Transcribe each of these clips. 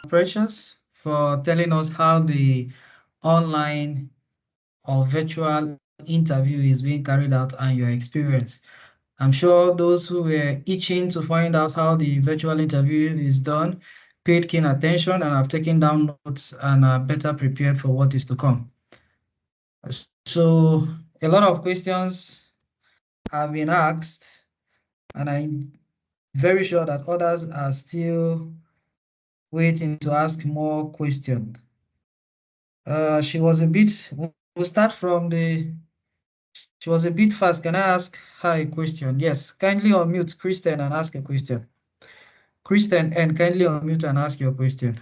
Precious, for telling us how the online or virtual interview is being carried out and your experience. I'm sure those who were itching to find out how the virtual interview is done paid keen attention and have taken down notes and are better prepared for what is to come. So a lot of questions have been asked, and I'm very sure that others are still waiting to ask more questions. She was a bit, we'll start from she was a bit fast. Can I ask her a question? Yes, kindly unmute Kristen and ask a question. Kristen, and kindly unmute and ask your question.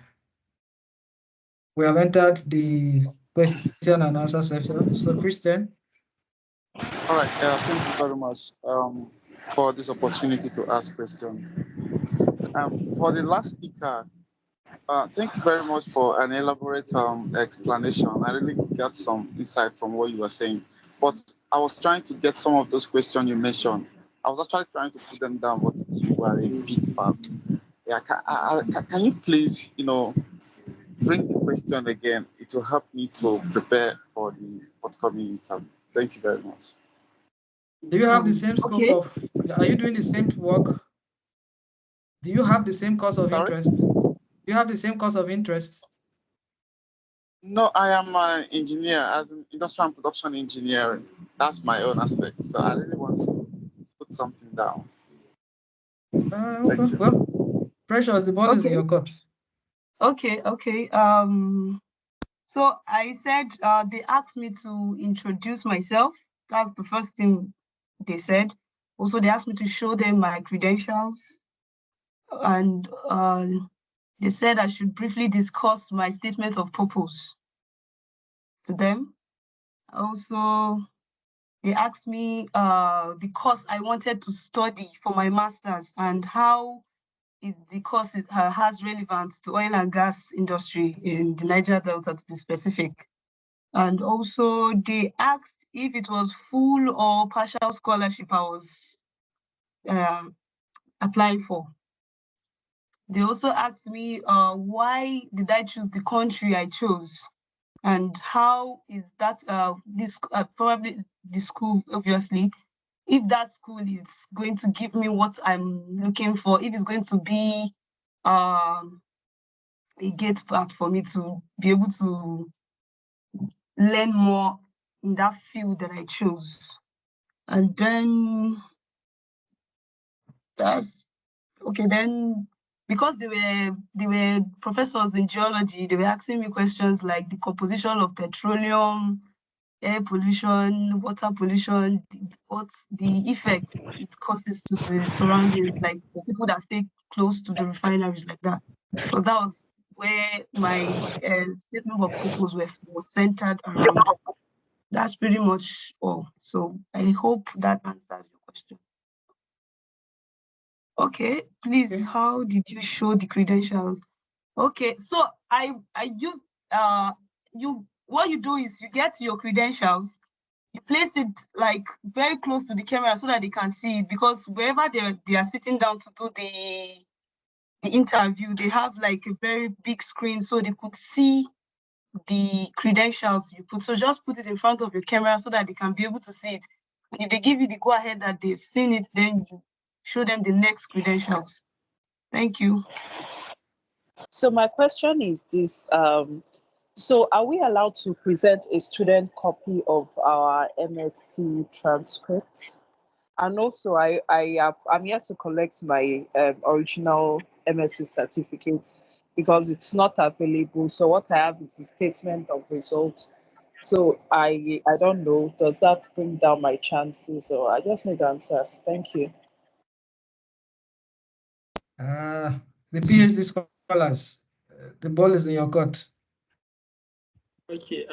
We have entered the question and answer section. So Kristen. All right, thank you very much for this opportunity to ask questions. For the last speaker, thank you very much for an elaborate explanation. I really got some insight from what you were saying. But I was trying to get some of those questions you mentioned. I was actually trying to put them down, but you were a bit fast. Yeah, can you please, bring the question again? It will help me to prepare for the upcoming interview. Thank you very much. Do you have the same scope of, are you doing the same work? Do you have the same course of interest? Do you have the same course of interest? No, I am an engineer, as an industrial and production engineering. That's my own aspect. So I really want to put something down. Okay. Well, Precious, the ball is in your court. Okay. So I said they asked me to introduce myself. That's the first thing they said. Also, they asked me to show them my credentials. And they said I should briefly discuss my statement of purpose to them. Also, they asked me the course I wanted to study for my master's and how the course has relevance to oil and gas industry in the Niger Delta, to be specific. And also they asked if it was full or partial scholarship I was applying for. They also asked me why did I choose the country I chose, and how is that this probably the school, obviously, if that school is going to give me what I'm looking for, if it's going to be a gate path for me to be able to learn more in that field that I chose. And then that's okay. Then because they were professors in geology, they were asking me questions like the composition of petroleum, air pollution, water pollution, what's the effects it causes to the surroundings, like the people that stay close to the refineries, like that. Because that was where my statement of purpose was centered around. That's pretty much all. So I hope that answers your question. Okay, please, how did you show the credentials? Okay, so I used what you do is you get your credentials, you place it like very close to the camera so that they can see it, because wherever they are sitting down to do the interview, they have like a very big screen so they could see the credentials you put. So just put it in front of your camera so that they can be able to see it. And if they give you the go ahead that they've seen it, then you show them the next credentials. Thank you. So my question is this, so are we allowed to present a student copy of our MSc transcripts? And also I'm here to collect my original MSc certificates because it's not available. So what I have is a statement of results. So I don't know, does that bring down my chances, or I just need answers? Thank you. The PhD scholars, the ball is in your court. Okay,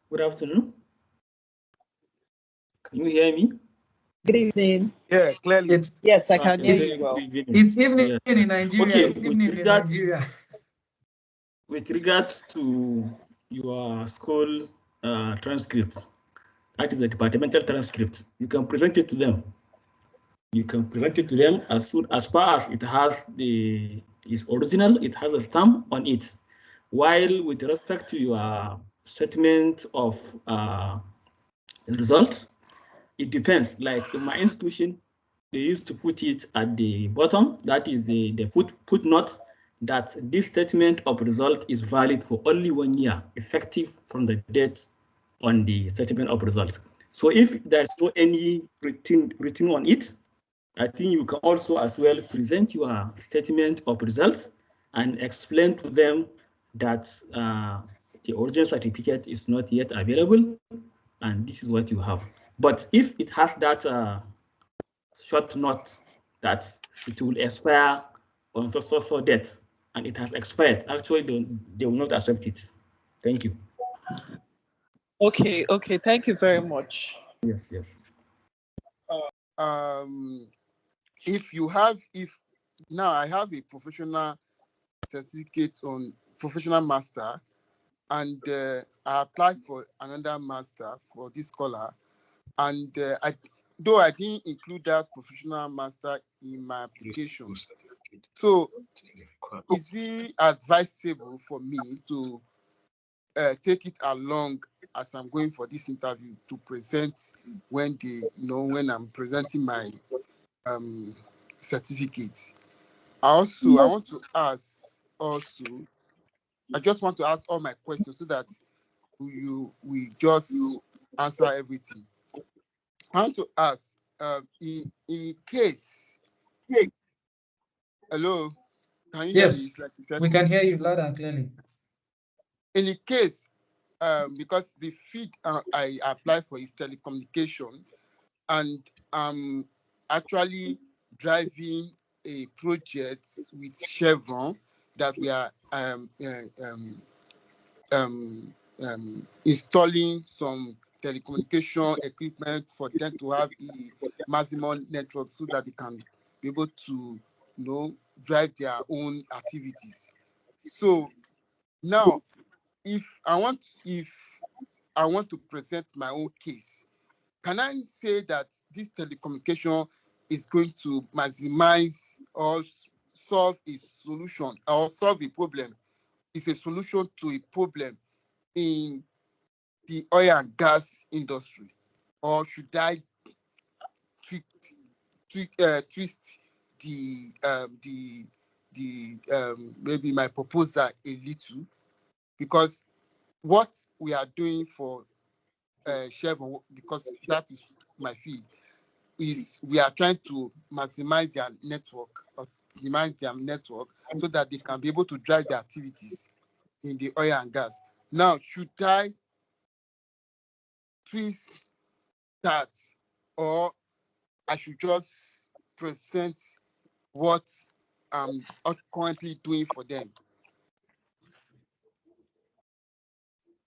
good afternoon. Can you hear me? Good evening. Yeah, clearly. Yes, I can hear you well. It's evening in Nigeria. Okay, it's evening in Nigeria. With regard to your school transcript, that is the departmental transcript, you can present it to them. You can present it to them as far as it has the is original, it has a stamp on it. While with respect to your statement of result, it depends. Like in my institution, they used to put it at the bottom. That is the footnote that this statement of result is valid for only 1 year, effective from the date on the statement of result. So if there's no any written on it, I think you can also as well present your statement of results and explain to them that the original certificate is not yet available and this is what you have. But if it has that short note that it will expire on so date and it has expired, actually they will not accept it. Thank you. Okay, thank you very much. Yes. If now I have a professional certificate on professional master, and I applied for another master for this scholar, and though I didn't include that professional master in my application, so is it advisable for me to take it along as I'm going for this interview to present when I'm presenting my certificate? I want to ask I just want to ask all my questions so that we just answer everything. I want to ask, in case, hello, can you hear me? Yes, It's like you said, we can hear you loud and clearly. in case, because the field I apply for is telecommunication, and I'm actually driving a project with Chevron that we are installing some telecommunication equipment for them to have the maximum network so that they can be able to drive their own activities. So now if I want to present my own case, can I say that this telecommunication is going to maximize or solve a solution or solve a problem? It's a solution to a problem in the oil and gas industry, or should I twist maybe my proposal a little? Because what we are doing for Chevron, because that is my field, is we are trying to maximize their network so that they can be able to drive their activities in the oil and gas. Now, should I twist that, or I should just present what I'm currently doing for them?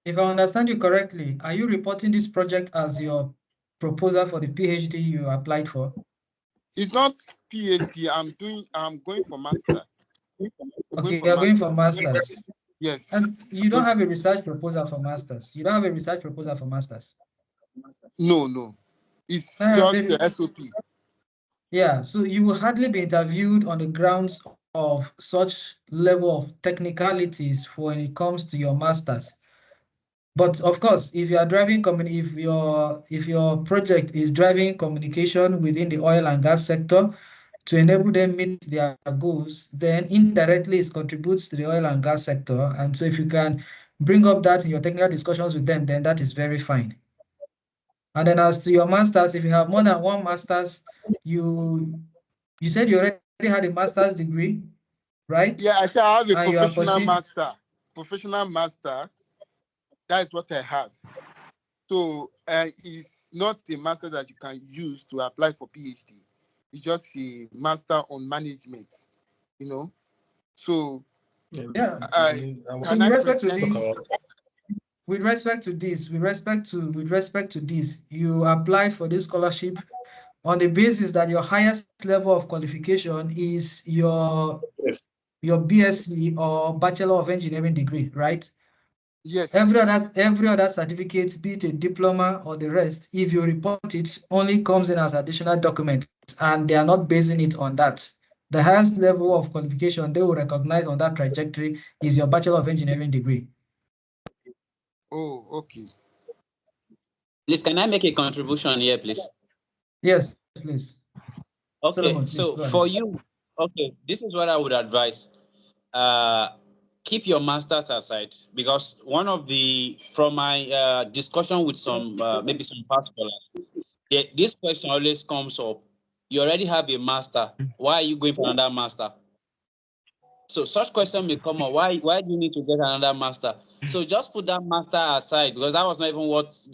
If I understand you correctly, are you reporting this project as your proposal for the PhD you applied for? It's not PhD. I'm going for master. Okay, you're going for masters. Yes. And you don't have a research proposal for masters. You don't have a research proposal for masters. No. It's just SOP. Yeah, so you will hardly be interviewed on the grounds of such level of technicalities when it comes to your masters. But of course, if you are driving if your project is driving communication within the oil and gas sector to enable them meet their goals, then indirectly it contributes to the oil and gas sector. And so if you can bring up that in your technical discussions with them, then that is very fine. And then as to your masters, if you have more than one masters, you said you already had a master's degree, right? Yeah, I said I have a And professional master. Professional master. That is what I have. So it's not a master that you can use to apply for PhD. It's just a master on management, So yeah. So with respect to this, you applied for this scholarship on the basis that your highest level of qualification is your BSc or Bachelor of Engineering degree, right? Yes. Every other certificate, be it a diploma or the rest, if you report it, only comes in as additional documents, and they are not basing it on that. the highest level of qualification they will recognize on that trajectory is your Bachelor of Engineering degree. Oh, okay. Please, can I make a contribution here, please? Yes, please. Okay, Solomon, please, so go for ahead. you, okay, this is what I would advise. Keep your masters aside, because one of the, from my discussion with some, maybe some past scholars, this question always comes up. You already have a master. Why are you going for another master? So such question may come up. Why do you need to get another master? So just put that master aside, because that was not even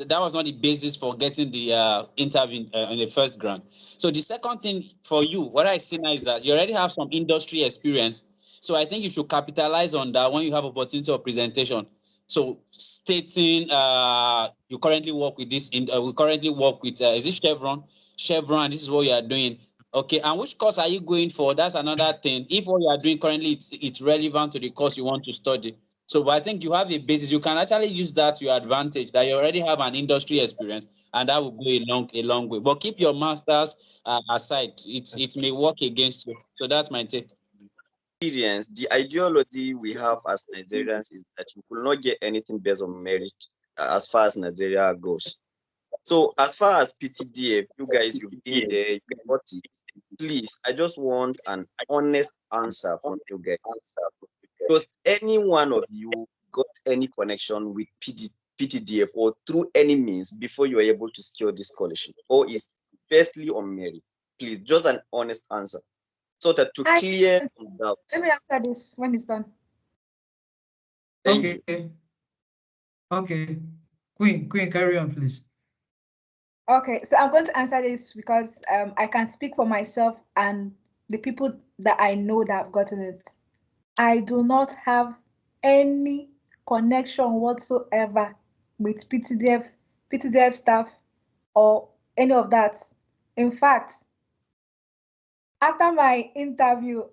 that was not the basis for getting the interview in the first grant. So the second thing for you, what I see now is that you already have some industry experience. So I think you should capitalize on that when you have opportunity of presentation. So stating you currently work with this, we currently work with, is it Chevron? Chevron, this is what you are doing. Okay, and which course are you going for? That's another thing. If what you are doing currently it's relevant to the course you want to study. So, but I think you have a basis. You can actually use that to your advantage, that you already have an industry experience, and that will go a long way. But keep your masters aside. It may work against you. So that's my take. Experience, the ideology we have as Nigerians is that you will not get anything based on merit as far as Nigeria goes. So as far as PTDF, you guys, you've been there, you got it. Please, I just want an honest answer from you guys. Does any one of you got any connection with PTDF or through any means before you are able to secure this scholarship? Or is firstly on merit? Please, just an honest answer, so that to clear some doubts. Let me answer this when it's done. Thank you. you. Okay. Queen, carry on, please. Okay, so I'm going to answer this because I can speak for myself and the people that I know that have gotten it. I do not have any connection whatsoever with PTDF staff or any of that. In fact, after my interview,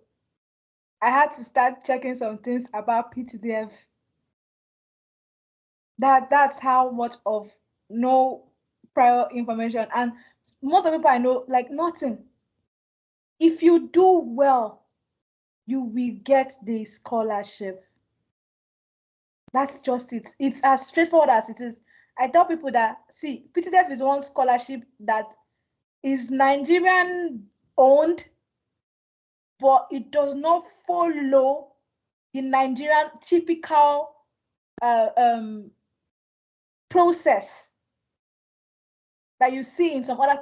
I had to start checking some things about PTDF. That's how much of no prior information, and most of the people I know, like, nothing. If you do well, you will get the scholarship. That's just it. It's as straightforward as it is. I tell people that, see, PTDF is one scholarship that is Nigerian owned, but it does not follow the Nigerian typical process that you see in some other.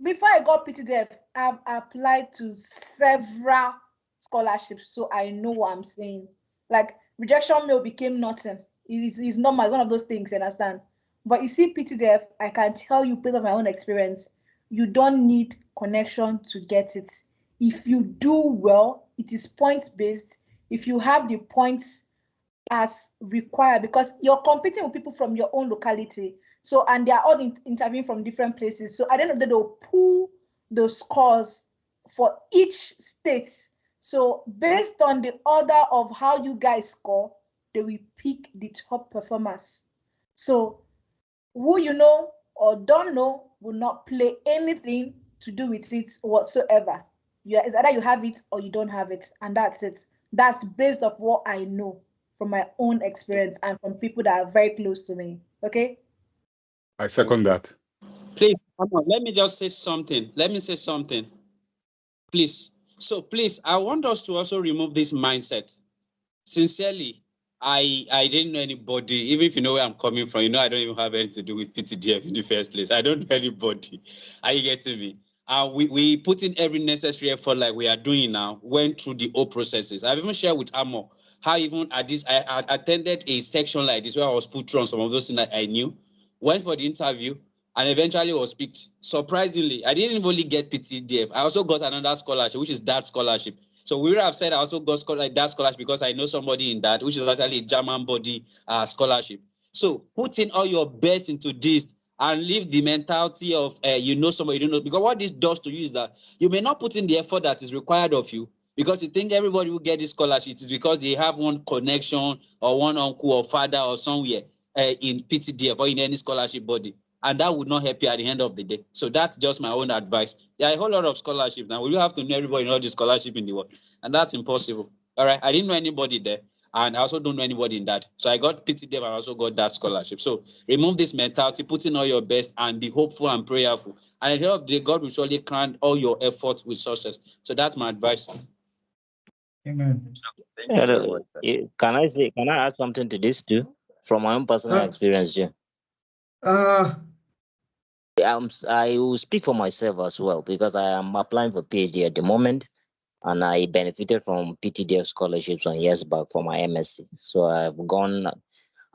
Before I got PTDF, I've applied to several scholarships, so I know what I'm saying. Like, rejection mail became nothing. It's normal, it's one of those things, you understand? But you see, PTDF, I can tell you based on my own experience, you don't need connection to get it. If you do well, it is points-based. If you have the points as required, because you're competing with people from your own locality. So, and they are all interviewing from different places. So at the end of the day, they'll pull the scores for each state. So based on the order of how you guys score, they will pick the top performers. So who you know or don't know will not play anything to do with it whatsoever. It's either you have it or you don't have it, and that's it. That's based off what I know from my own experience and from people that are very close to me. Okay? I second that. Please, come on, let me just say something. Let me say something. Please. So please, I want us to also remove this mindset. Sincerely, I didn't know anybody, even if you know where I'm coming from, you know I don't even have anything to do with PTDF in the first place. I don't know anybody. Are you getting me? We put in every necessary effort like we are doing now, went through the whole processes. I've even shared with Amo how even at this, I attended a section like this where I was put through on some of those things that I knew, went for the interview, and eventually was picked. Surprisingly, I didn't only get PTDF. I also got another scholarship, which is that scholarship. So we would have said I also got that scholarship because I know somebody in that, which is actually a German body scholarship. So put in all your best into this and leave the mentality of you know somebody you don't know. Because what this does to you is that you may not put in the effort that is required of you because you think everybody will get this scholarship. It is because they have one connection or one uncle or father or somewhere in PTDF or in any scholarship body. and that would not help you at the end of the day. So that's just my own advice. There are a whole lot of scholarships now. We have to know everybody in all the scholarship in the world, and that's impossible. All right, I didn't know anybody there, and I also don't know anybody in that. So I got PTDF and I also got that scholarship. So remove this mentality, put in all your best, and be hopeful and prayerful. And at the end of the day, God will surely grant all your efforts with success. So that's my advice. Amen. Thank you very much, sir. Can I add something to this too? From my own personal Uh, experience, Jim. uh, I will speak for myself as well because I am applying for PhD at the moment, and I benefited from PTDF scholarships some years back for my MSc. So I've gone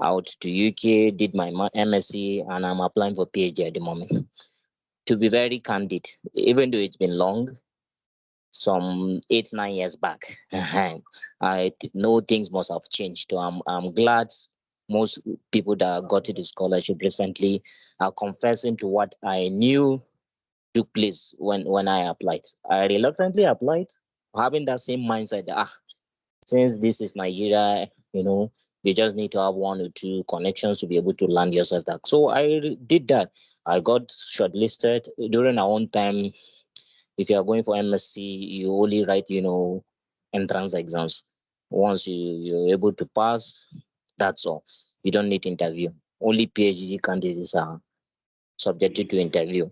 out to UK, did my MSc, and I'm applying for PhD at the moment. To be very candid, even though it's been long, some 8-9 years back, I know things must have changed. So I'm glad most people that got to the scholarship recently are confessing to what I knew took place when I applied. I reluctantly applied, having that same mindset that, since this is Nigeria, you just need to have one or two connections to be able to land yourself that. So I did that. I got shortlisted during our own time. If you are going for MSc, you only write, entrance exams. Once you're able to pass, that's all. You don't need interview. Only PhD candidates are subjected to interview.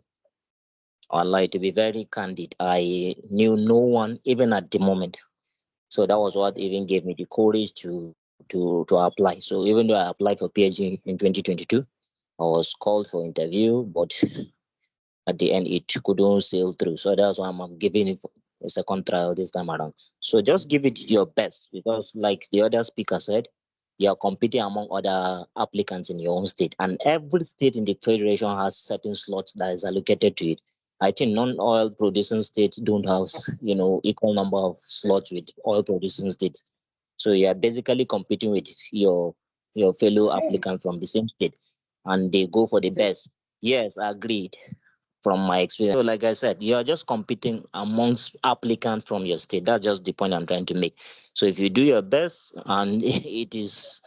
Online, to be very candid, I knew no one even at the moment. So that was what even gave me the courage to apply. So even though I applied for PhD in 2022, I was called for interview, but at the end it couldn't sail through. So that's why I'm giving it a second trial this time around. So just give it your best, because like the other speaker said, you are competing among other applicants in your own state, and every state in the federation has certain slots that is allocated to it. I think non-oil producing states don't have, equal number of slots with oil producing states. So you are basically competing with your fellow applicants from the same state, and they go for the best. Yes, agreed. From my experience, so like I said, you are just competing amongst applicants from your state. That's just the point I'm trying to make. So if you do your best and it is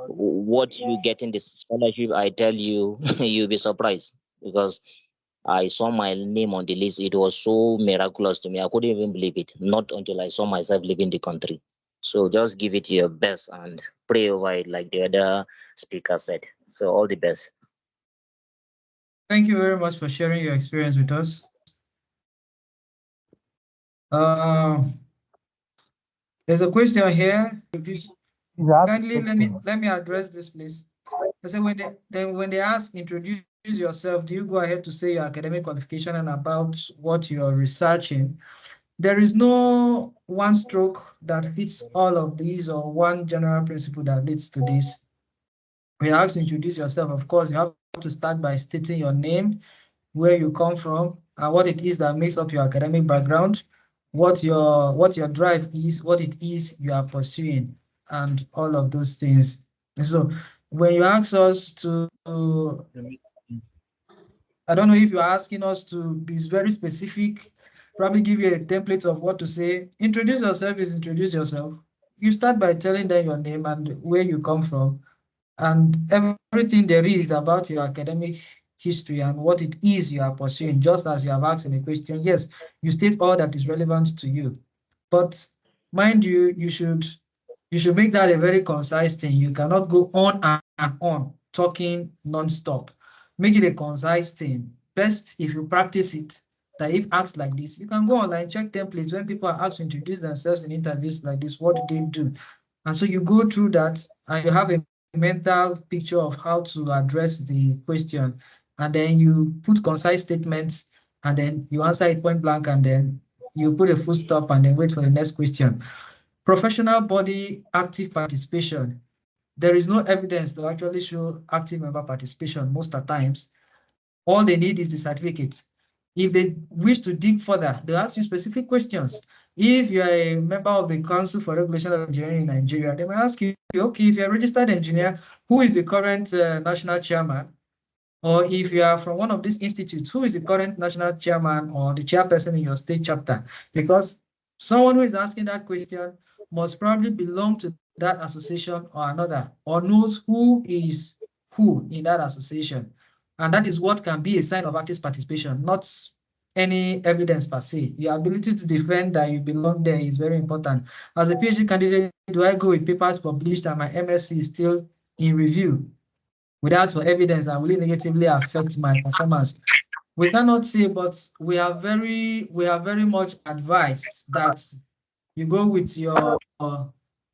what you get in this scholarship, I tell you, you'll be surprised, because I saw my name on the list. It was so miraculous to me. I couldn't even believe it. Not until I saw myself leaving the country. So just give it your best and pray over it, like the other speaker said. So all the best. Thank you very much for sharing your experience with us. There's a question here. Kindly let me address this, please. I said when they ask, introduce yourself, do you go ahead to say your academic qualification and about what you are researching? There is no one stroke that fits all of these, or one general principle that leads to this. When you ask to introduce yourself, of course, you have to start by stating your name, where you come from, and what it is that makes up your academic background, what your drive is, what it is you are pursuing, and all of those things. And so when you ask us to, I don't know if you're asking us to be very specific, probably give you a template of what to say. Introduce yourself is introduce yourself. You start by telling them your name and where you come from, and everything there is about your academic history and what it is you are pursuing, just as you have asked in the question. Yes, you state all that is relevant to you. But mind you, you should make that a very concise thing. You cannot go on and on talking non-stop. Make it a concise thing. Best if you practice it, that if asked like this, you can go online, check templates. When people are asked to introduce themselves in interviews like this, what do they do? And so you go through that and you have a mental picture of how to address the question. And then you put concise statements, and then you answer it point blank, and then you put a full stop and then wait for the next question. Professional body active participation. There is no evidence to actually show active member participation most of the times. All they need is the certificate. If they wish to dig further, they'll ask you specific questions. If you're a member of the Council for Regulation of Engineering in Nigeria, they may ask you, okay, if you're a registered engineer, who is the current national chairman? Or if you are from one of these institutes, who is the current national chairman or the chairperson in your state chapter? Because someone who is asking that question must probably belong to that association or another, or knows who is who in that association. And that is what can be a sign of active participation, not any evidence per se. Your ability to defend that you belong there is very important. As a PhD candidate, do I go with papers published and my MSc is still in review without for evidence, and will it negatively affect my performance? We cannot say, but we are very much advised that you go with your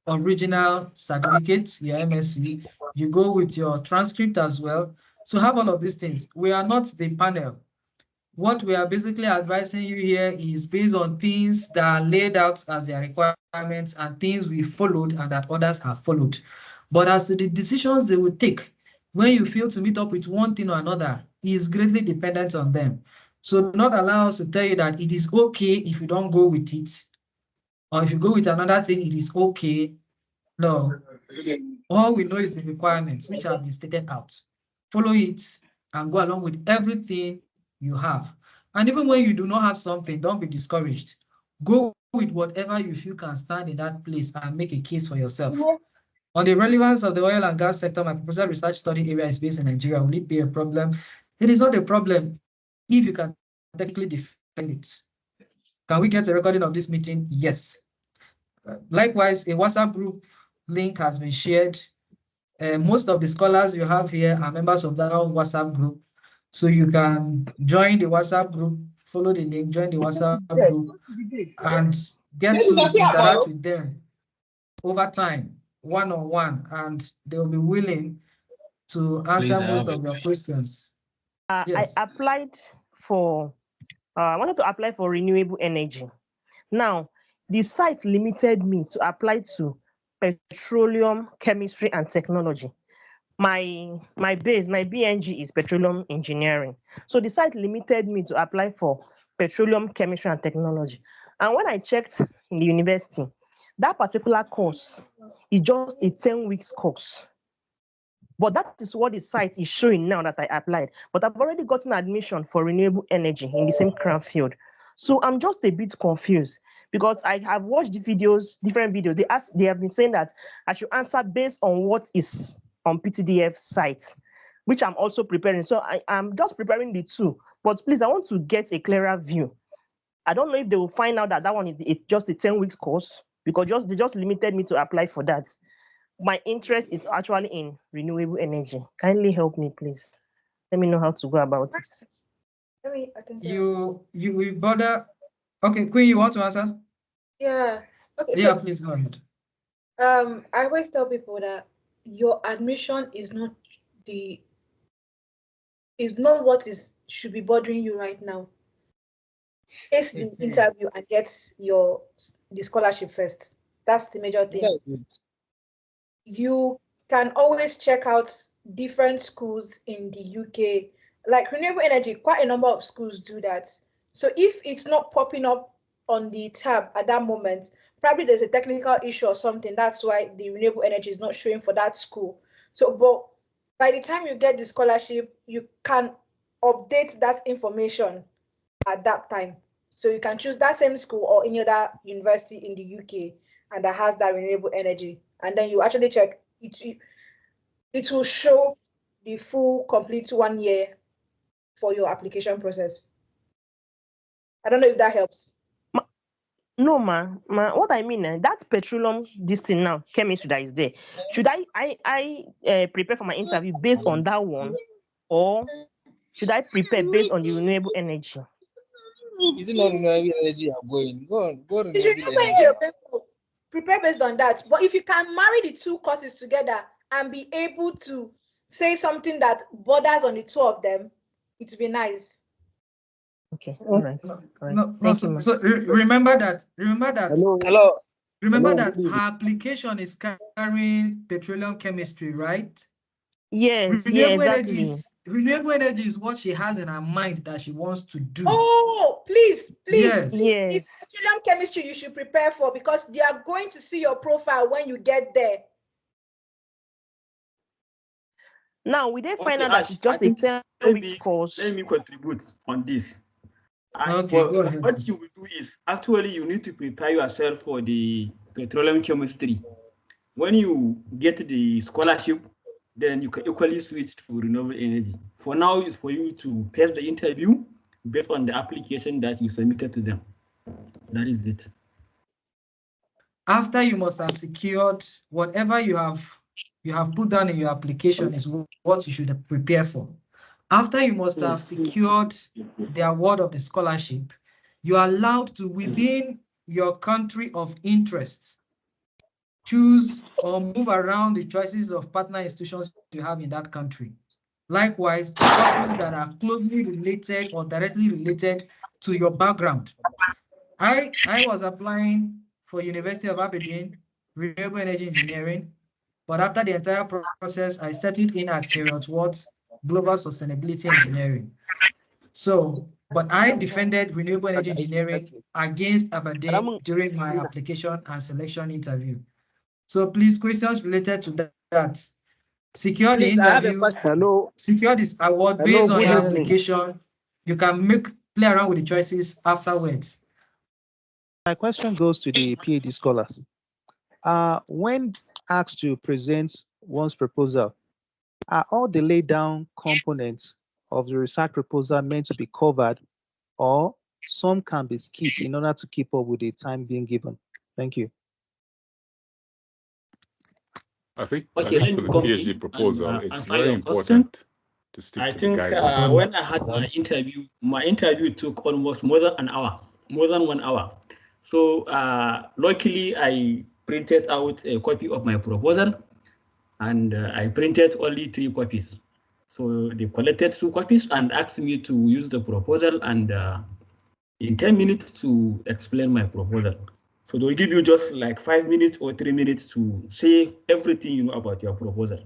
original certificate, your MSc, you go with your transcript as well. So have all of these things. We are not the panel. What we are basically advising you here is based on things that are laid out as their requirements and things we followed and that others have followed. But as to the decisions they will take when you fail to meet up with one thing or another is greatly dependent on them. So do not allow us to tell you that it is okay if you don't go with it, or if you go with another thing, it is okay. No. All we know is the requirements which have been stated out. Follow it and go along with everything you have. And even when you do not have something, don't be discouraged. Go with whatever you feel can stand in that place and make a case for yourself. On the relevance of the oil and gas sector, my proposal research study area is based in Nigeria. Will it be a problem? It is not a problem if you can technically defend it. Can we get a recording of this meeting? Yes. Likewise, a WhatsApp group link has been shared. Most of the scholars you have here are members of that WhatsApp group. So you can join the WhatsApp group, follow the link, join the WhatsApp group, and get to interact with them over time, one-on-one, and they'll be willing to answer most of your questions. Yes. I applied for, I wanted to apply for renewable energy. Now, the site limited me to apply to petroleum chemistry and technology. My base, my BNG is petroleum engineering. So the site limited me to apply for petroleum chemistry and technology. And when I checked in the university, that particular course is just a 10 weeks course. But that is what the site is showing now that I applied. But I've already gotten admission for renewable energy in the same crown field. So I'm just a bit confused because I have watched the videos, different videos. They have been saying that I should answer based on what is on PTDF site, which I'm also preparing. So I'm just preparing the two. But please, I want to get a clearer view. I don't know if they will find out that that one is just a 10 weeks course because they just limited me to apply for that. My interest is actually in renewable energy. Kindly help me, please. Let me know how to go about it. Let me attend to You will bother. Okay, Queen, you want to answer? Yeah. Okay. Yeah, So, please go ahead. I always tell people that your admission is not what should be bothering you right now. Ace the interview and get the scholarship first. That's the major thing. You can always check out different schools in the UK. Like renewable energy, quite a number of schools do that. So if it's not popping up on the tab at that moment, probably there's a technical issue or something. That's why the renewable energy is not showing for that school. So, but by the time you get the scholarship, you can update that information at that time. So you can choose that same school or any other university in the UK and that has that renewable energy. And then you actually check it will show the full complete 1 year for your application process. I don't know if that helps. No, what I mean, that petroleum, this thing now, chemistry that is there, should I prepare for my interview based on that one, or should I prepare based on the renewable energy? Is it not renewable energy you are going? Go on, It's renewable energy. Prepare based on that. But if you can marry the two courses together and be able to say something that borders on the two of them, it would be nice. Okay, all right. So remember that. Hello. Remember that her application is carrying petroleum chemistry, right? Yes, renewable energy is what she has in her mind that she wants to do. Oh, please. Yes. It's petroleum chemistry you should prepare for because they are going to see your profile when you get there. Now, we didn't find out that it's just a 10 weeks course. Let me contribute on this. Okay, go ahead. What you will do is actually you need to prepare yourself for the petroleum chemistry. When you get the scholarship, then you can equally switch to renewable energy. For now, it's for you to pass the interview based on the application that you submitted to them. That is it. After you must have secured whatever you have put down in your application is what you should prepare for. After you must have secured the award of the scholarship, you are allowed to, within your country of interest, choose or move around the choices of partner institutions you have in that country. Likewise, courses that are closely related or directly related to your background. I was applying for University of Aberdeen, Renewable Energy Engineering, but after the entire process, I settled in at Heriot Watt, Global Sustainability Engineering. So, but I defended Renewable Energy Engineering against Aberdeen during my application and selection interview. So please, questions related to that. Secure the interview, secure this award based on your application. You can play around with the choices afterwards. My question goes to the PhD scholars. When asked to present one's proposal, are all the laid down components of the research proposal meant to be covered, or some can be skipped in order to keep up with the time being given? Thank you. I think Okay, for the PhD proposal, it's very important to stick to the guidelines. When I had my interview took almost more than 1 hour. So luckily, I printed out a copy of my proposal, and I printed only 3 copies. So they collected 2 copies and asked me to use the proposal and in 10 minutes to explain my proposal. So they'll give you just like 5 minutes or 3 minutes to say everything you know about your proposal.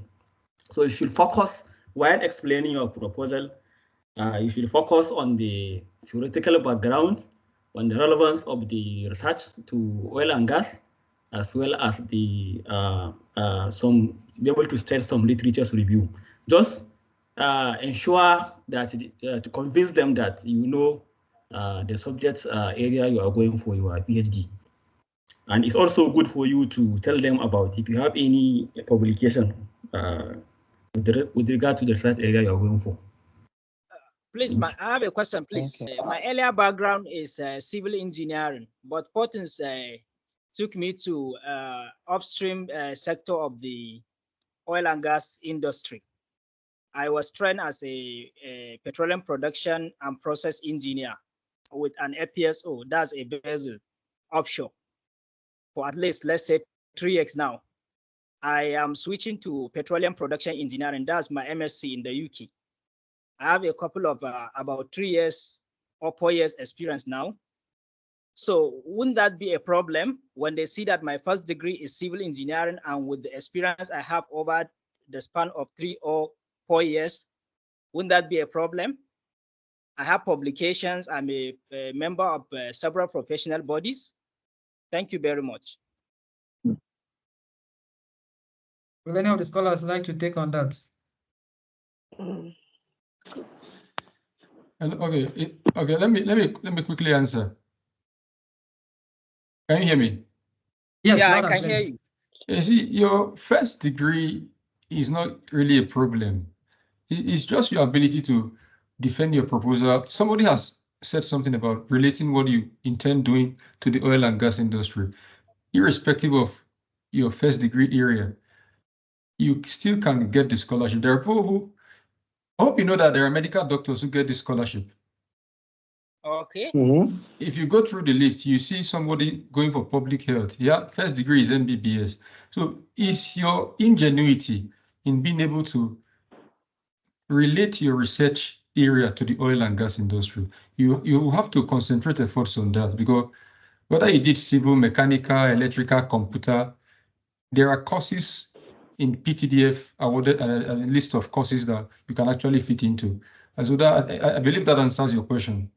So you should focus while explaining your proposal. You should focus on the theoretical background, on the relevance of the research to oil and gas, as well as the be able to state some literature review. Just ensure that to convince them that you know the subject area you are going for your PhD. And it's also good for you to tell them about if you have any publication with regard to the research area you're going for. Please, I have a question, please. My earlier background is civil engineering, but Potins took me to upstream sector of the oil and gas industry. I was trained as a petroleum production and process engineer with an FPSO, that's a vessel offshore, for at least, let's say, 3 years now. I am switching to petroleum production engineering. That's my MSc in the UK. I have a couple of about 3 years or 4 years experience now. So wouldn't that be a problem when they see that my first degree is civil engineering, and with the experience I have over the span of 3 or 4 years, wouldn't that be a problem? I have publications. I'm a member of several professional bodies. Thank you very much. Will any of the scholars like to take on that? Okay, let me quickly answer. Can you hear me? Yes, yeah, I can hear you. You see, your first degree is not really a problem. It's just your ability to defend your proposal. Somebody has said something about relating what you intend doing to the oil and gas industry. Irrespective of your first degree area, you still can get the scholarship. There are people who, I hope you know that there are medical doctors who get this scholarship. Okay. If you go through the list, you see somebody going for public health. Yeah, first degree is MBBS. So it's your ingenuity in being able to relate your research area to the oil and gas industry. You have to concentrate efforts on that, because whether you did civil, mechanical, electrical, computer, there are courses in PTDF awarded a list of courses that you can actually fit into. And so that I believe that answers your question.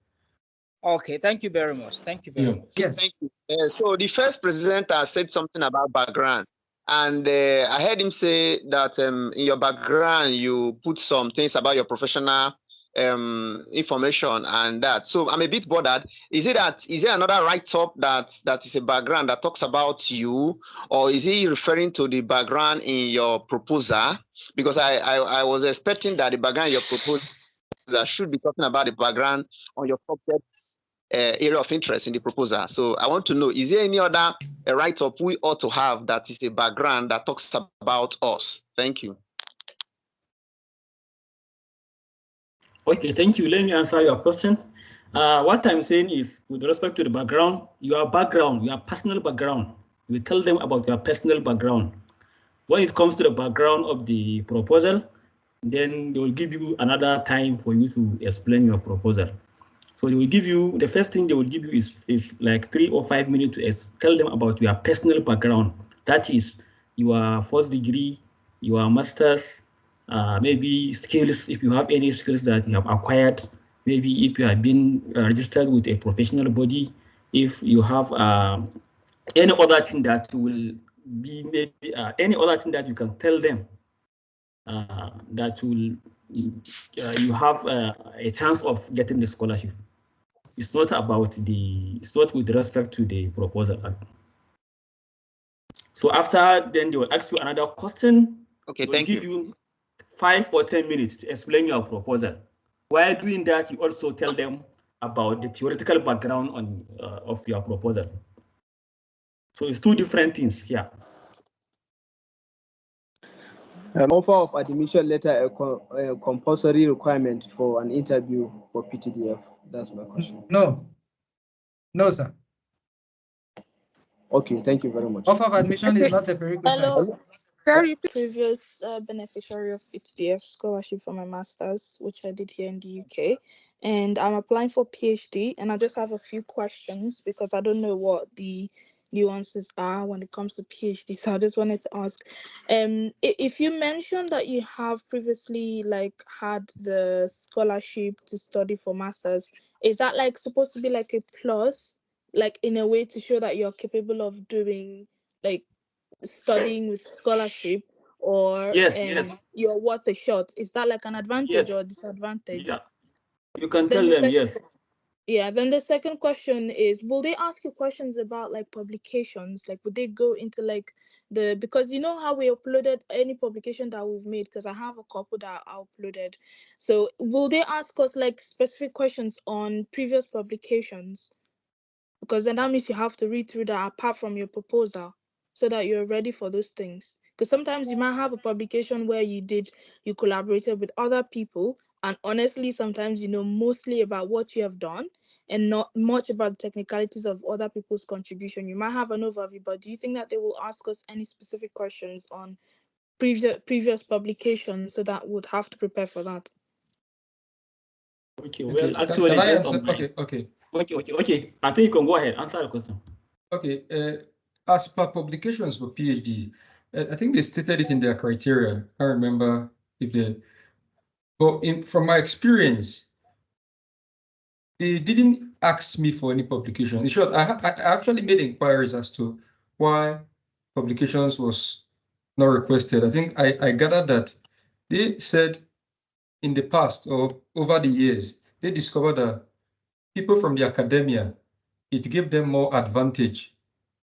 Okay, thank you very much. Thank you very much. Yes. Thank you. So the first presenter said something about background, and I heard him say that in your background you put some things about your professional information and that. So I'm a bit bothered. Is there another write-up that is a background that talks about you, or is he referring to the background in your proposal? because I was expecting that the background you're proposing that should be talking about the background on your subject's area of interest in the proposal. So I want to know, is there any other write-up we ought to have that is a background that talks about us? Thank you. Okay, thank you. Let me answer your question. What I'm saying is, with respect to the background, your personal background, you tell them about your personal background. When it comes to the background of the proposal, then they will give you another time for you to explain your proposal. So they will give you, the first thing they will give you is like 3 or 5 minutes to tell them about your personal background. That is your first degree, your master's, maybe skills, if you have any skills that you have acquired, maybe if you have been registered with a professional body, if you have any other thing that will be maybe any other thing that you can tell them that will you have a chance of getting the scholarship. It's not about it's not with respect to the proposal. So after, then they will ask you another question. Okay, thank you. Give you 5 or 10 minutes to explain your proposal. While doing that, you also tell them about the theoretical background on of your proposal. So it's two different things here. An offer of admission letter a compulsory requirement for an interview for PTDF? That's my question. No. No, sir. Okay, thank you very much. Offer of admission is not a prerequisite. Hello. Very previous beneficiary of PTDF scholarship for my master's, which I did here in the UK, and I'm applying for PhD, and I just have a few questions because I don't know what the nuances are when it comes to PhD. So I just wanted to ask, if you mentioned that you have previously had the scholarship to study for masters, is that supposed to be a plus, in a way to show that you're capable of doing studying with scholarship, or yes. you're worth a shot? Is that an advantage or a disadvantage? Yeah, you can tell them yes. Yeah, then the second question is, will they ask you questions about publications? Would they go into because you know how we uploaded any publication that we've made, because I have a couple that I uploaded. So will they ask us specific questions on previous publications? Because then that means you have to read through that apart from your proposal, so that you're ready for those things. Because sometimes you might have a publication where you collaborated with other people, and honestly, sometimes you know mostly about what you have done and not much about the technicalities of other people's contribution. You might have an overview, but do you think that they will ask us any specific questions on previous publications, so that would have to prepare for that? Okay, well, actually, based on Okay. I think you can go ahead, answer the question. Okay, as per publications for PhD, I think they stated it in their criteria. I remember if they, but from my experience, they didn't ask me for any publication. In short, I actually made inquiries as to why publications was not requested. I think I gathered that they said in the past or over the years, they discovered that people from the academia, it gave them more advantage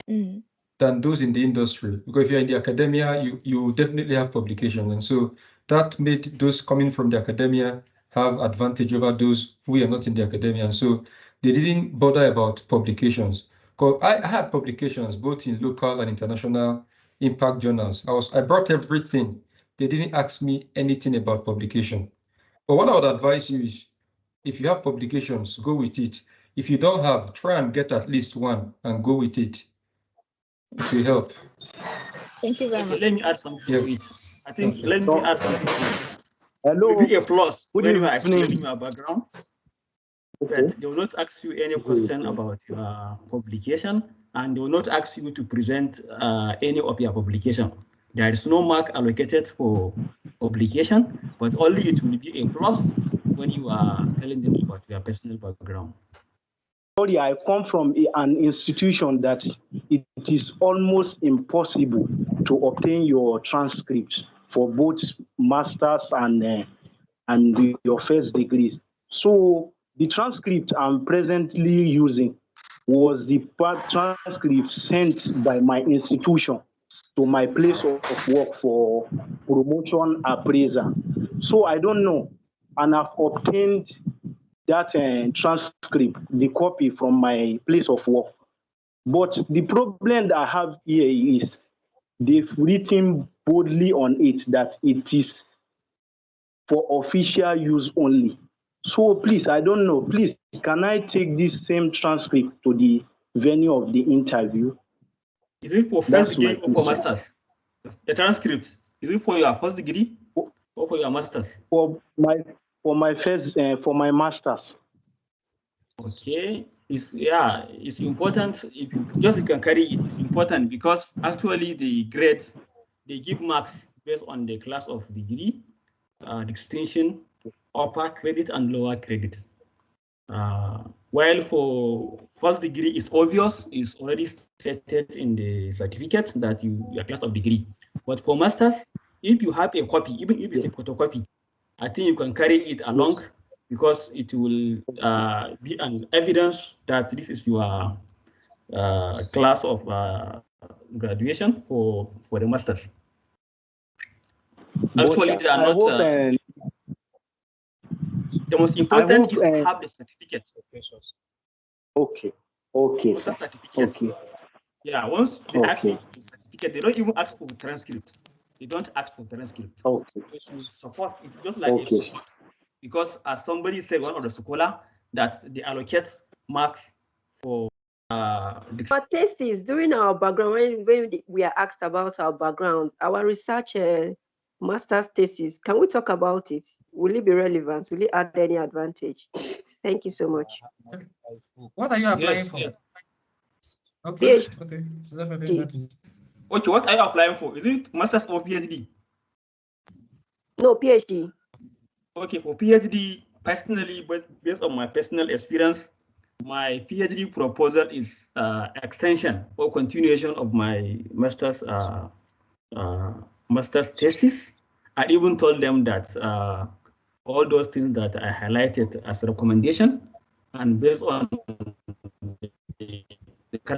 than those in the industry. Because if you're in the academia, you definitely have publications. And so that made those coming from the academia have advantage over those who are not in the academia. And so they didn't bother about publications. Because I had publications both in local and international impact journals. I brought everything. They didn't ask me anything about publication. But what I would advise you is, if you have publications, go with it. If you don't have, try and get at least one and go with it. It will help. Thank you very much. Let me add something to it. I think let me add something to it. Hello. It will be a plus Good when you are evening. explaining your background. But they will not ask you any question about your publication, and they will not ask you to present any of your publication. There is no mark allocated for publication, but only it will be a plus when you are telling them about your personal background. Sorry, I come from an institution that it is almost impossible to obtain your transcript for both masters and your first degrees. So the transcript I'm presently using was the transcript sent by my institution. to my place of work for promotion appraiser. So I don't know, and I've obtained that transcript, the copy from my place of work. But the problem that I have here is they've written boldly on it that it is for official use only. So please, I don't know, please, can I take this same transcript to the venue of the interview? Is it for first degree or for masters? The transcript, is it for your first degree or for your masters? For my masters. Okay, it's important. If you can carry it, it's important because actually the grades, they give marks based on the class of degree, distinction, upper credit and lower credits. While for first degree, it's obvious, it's already stated in the certificate that your class of degree. But for masters, if you have a copy, even if it's a photocopy, I think you can carry it along because it will be an evidence that this is your class of graduation for the masters. Actually, they are not. The most important is to have the certificate. Okay. What's the certificate? Okay. Yeah, once they ask you for the certificate, they don't even ask for the transcript. They don't ask for transcript. Okay. To support, it's just like a support. Because as somebody said, one of the scholar, that they allocate marks for our thesis during our background, when we are asked about our background, our research master's thesis, can we talk about it? Will it be relevant? Will it add any advantage? Thank you so much. What are you applying for? Yes. Okay. PhD. Okay. Okay, what are you applying for? Is it master's or PhD? No, PhD. Okay, for PhD, personally, but based on my personal experience, my PhD proposal is extension or continuation of my master's thesis. I even told them that all those things that I highlighted as a recommendation, and based on the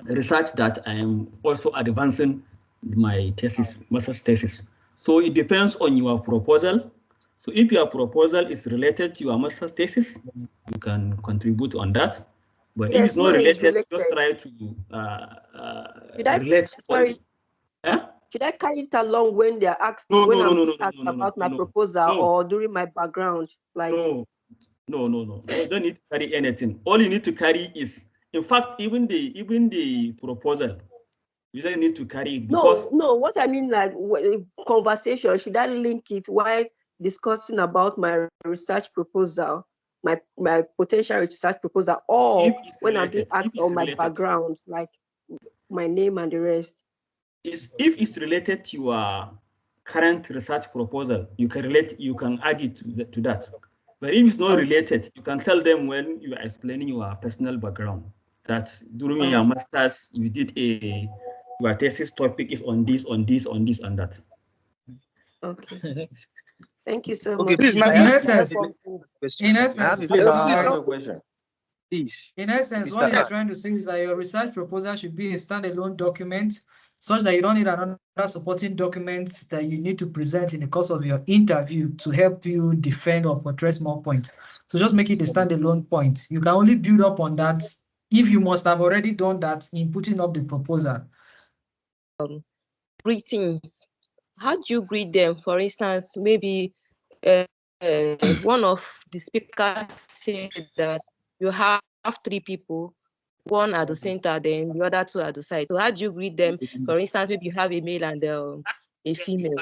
research that I am also advancing my thesis, master's thesis. So it depends on your proposal. So if your proposal is related to your master's thesis, you can contribute on that. But if it's not related, just try to relate. Sorry. Should I carry it along when they're asked asked about my proposal or during my background? Like no, you don't need to carry anything. All you need to carry is, in fact, even the proposal. You don't need to carry it because no. What I mean, like conversation, should I link it while discussing about my research proposal, my potential research proposal, or when I'm being asked on my background, like my name and the rest? If it's related to your current research proposal, you can add it to that. But if it's not related, you can tell them when you are explaining your personal background that during your master's you did your thesis topic is on this, and that. Okay. Thank you so much. Please, in essence, what you're trying to say is that your research proposal should be a standalone document such that you don't need another supporting document that you need to present in the course of your interview to help you defend or portray more points. So just make it a standalone point. You can only build up on that if you must have already done that in putting up the proposal. Greetings. How do you greet them? For instance, maybe one of the speakers said that you have 3 people, one at the center, then the other 2 at the side. So how do you greet them? For instance, maybe you have a male and a female.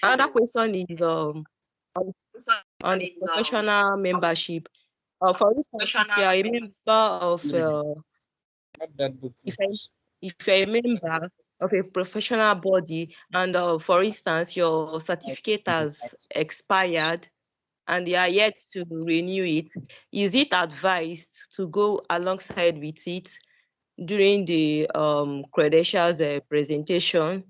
Another question is on professional membership. For instance, if you are a member of if you're a member of a professional body and for instance your certificate has expired and you are yet to renew it, is it advised to go alongside with it during the credentials presentation?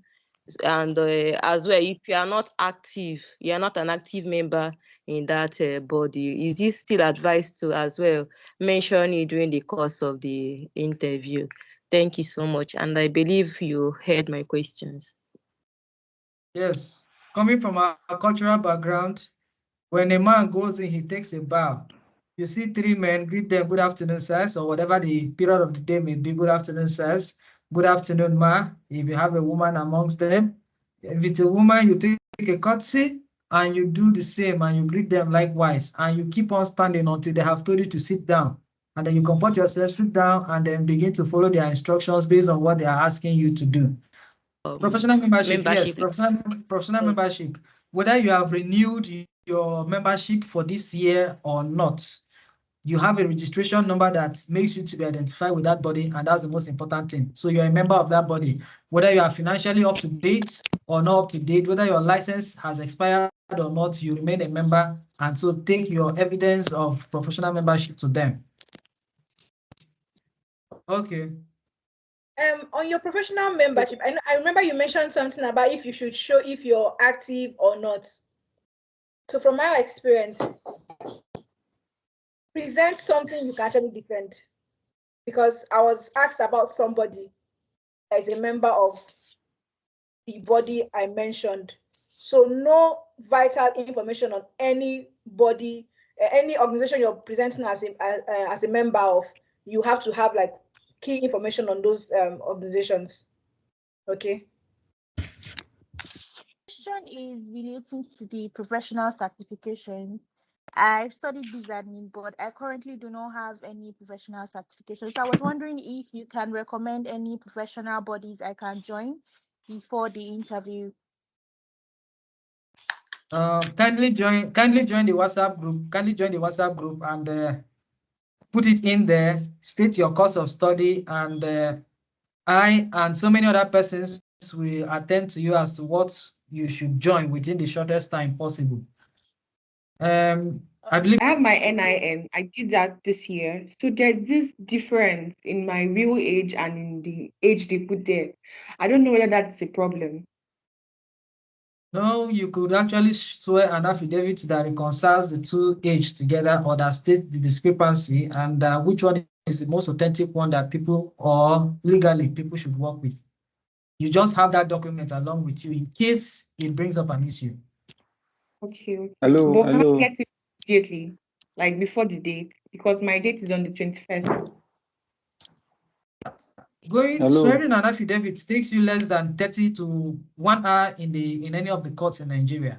And as well, if you are not active, you are not an active member in that body, is it still advised to as well mention it during the course of the interview? Thank you so much. And I believe you heard my questions. Yes. Coming from our cultural background, when a man goes in, he takes a bow. You see three men, greet them, good afternoon, sirs, or whatever the period of the day may be, good afternoon, sirs, good afternoon, ma. If you have a woman amongst them, if it's a woman, you take a courtesy and you do the same and you greet them likewise. And you keep on standing until they have told you to sit down. And then you comport yourself, sit down, and then begin to follow their instructions based on what they are asking you to do. Professional membership, yes, professional membership. Whether you have renewed your membership for this year or not, you have a registration number that makes you to be identified with that body, and that's the most important thing. So you're a member of that body. Whether you are financially up to date or not up to date, whether your license has expired or not, you remain a member, and so take your evidence of professional membership to them. Okay. On your professional membership, I remember you mentioned something about if you should show if you're active or not. So from my experience, present something you can actually defend. Because I was asked about somebody that is a member of the body I mentioned. So no vital information on any body, any organization you're presenting as a member of. You have to have like key information on those organizations. Okay. Question is relating to the professional certification. I studied designing, but I currently do not have any professional certification. So I was wondering if you can recommend any professional bodies I can join before the interview. Kindly join the WhatsApp group. Kindly join the WhatsApp group and put it in there. State your course of study, and I and so many other persons will attend to you as to what you should join within the shortest time possible. I believe I have my NIN. I did that this year. So there's this difference in my real age and in the age they put there. I don't know whether that's a problem. no, you could actually swear an affidavit that reconciles the two age together or that states the discrepancy, and which one is the most authentic one that people or legally people should work with. You just have that document along with you in case it brings up an issue. Okay. Hello, But can I hello. get it immediately, like before the date? Because my date is on the 21st. Swearing an affidavit takes you less than 30 to 1 hour in any of the courts in Nigeria.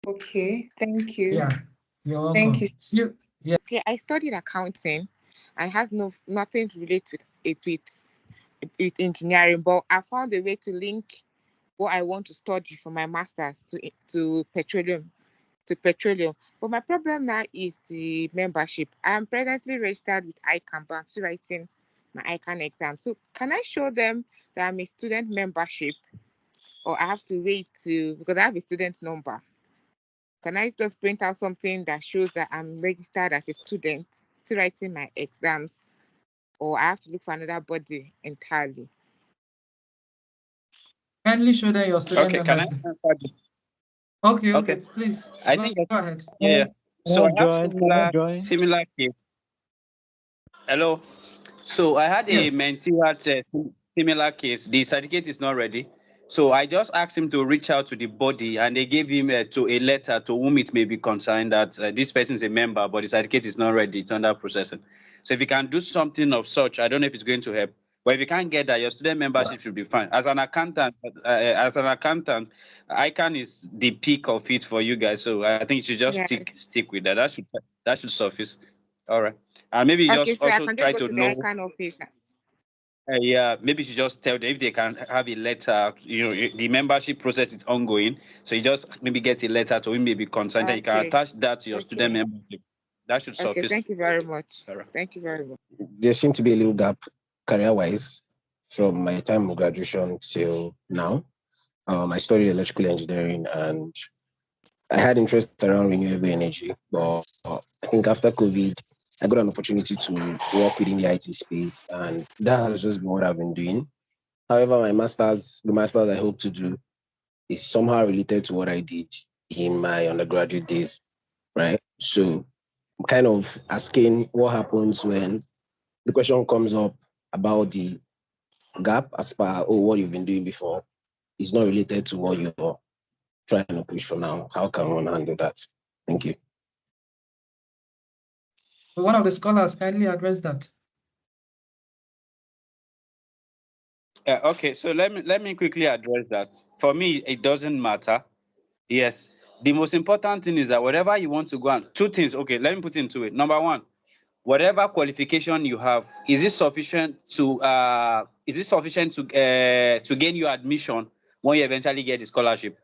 Okay, thank you. Yeah, you're welcome. Thank you. See you. Yeah. Okay, I studied accounting and has nothing to relate with it with engineering, but I found a way to link what I want to study for my master's to petroleum. But my problem now is the membership. I'm presently registered with ICANN, but I'm still writing my ICANN exam. So can I show them that I'm a student membership, or I have to wait because I have a student number? Can I just print out something that shows that I'm registered as a student to writing my exams, or I have to look for another body entirely? Kindly show them your student Okay, can I membership. answer this? Okay, please. I go think ahead. yeah. So I have Can I join? similar case. Hello. So I had a mentee who had a similar case. The certificate is not ready. So I just asked him to reach out to the body, and they gave him to a letter to whom it may be concerned that this person is a member, but the certificate is not ready. It's under processing. So if you can do something of such, I don't know if it's going to help. But if you can't get that, your student membership should be fine. As an accountant, ICANN is the peak of it for you guys. So I think you should just stick with that. That should suffice. All right. And maybe Okay, just so I also can try just go to to the know. ICANN office. Yeah, maybe you should just tell them if they can have a letter. The membership process is ongoing, so you just maybe get a letter to whom may be concerned that you can Okay. attach that to your student Okay. membership. That should Okay, suffice. thank you very much. All right. Thank you very much. There seemed to be a little gap career-wise from my time of graduation till now. I studied electrical engineering and I had interest around renewable energy, but I think after COVID, I got an opportunity to work within the IT space, and that has just been what I've been doing. However, the master's I hope to do is somehow related to what I did in my undergraduate days, right? So I'm kind of asking what happens when the question comes up about the gap as per what you've been doing before is not related to what you're trying to push for now. How can one handle that? Thank you. One of the scholars kindly addressed that. Okay, so let me quickly address that. For me, it doesn't matter. Yes, the most important thing is that whatever you want to go and two things. Okay, let me put into it. Number one, whatever qualification you have, is it sufficient to gain your admission when you eventually get the scholarship?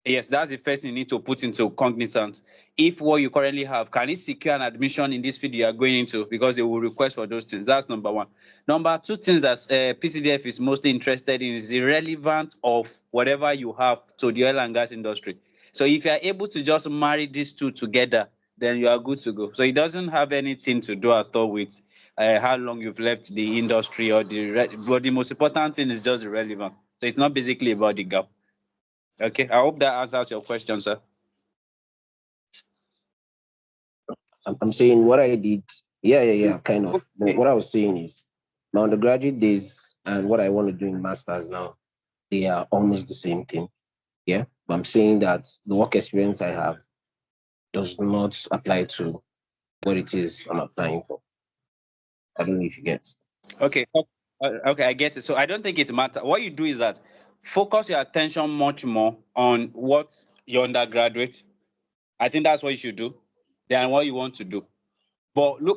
Yes, that's the first thing you need to put into cognizance. If what you currently have, can it secure an admission in this field you are going into? Because they will request for those things. That's number one. Number two things that PCDF is mostly interested in is the relevance of whatever you have to the oil and gas industry. So if you are able to just marry these two together, then you are good to go. So it doesn't have anything to do at all with how long you've left the industry or but the most important thing is just the relevance. So it's not basically about the gap. Okay, I hope that answers your question, sir. I'm saying what I did. Yeah, kind of. But what I was saying is my undergraduate days and what I want to do in masters now, they are almost the same thing. Yeah, but I'm saying that the work experience I have does not apply to what it is I'm applying for. I don't know if you get. Okay, okay, I get it. So I don't think it matters. What you do is that focus your attention much more on what your undergraduate. I think that's what you should do than what you want to do. But look at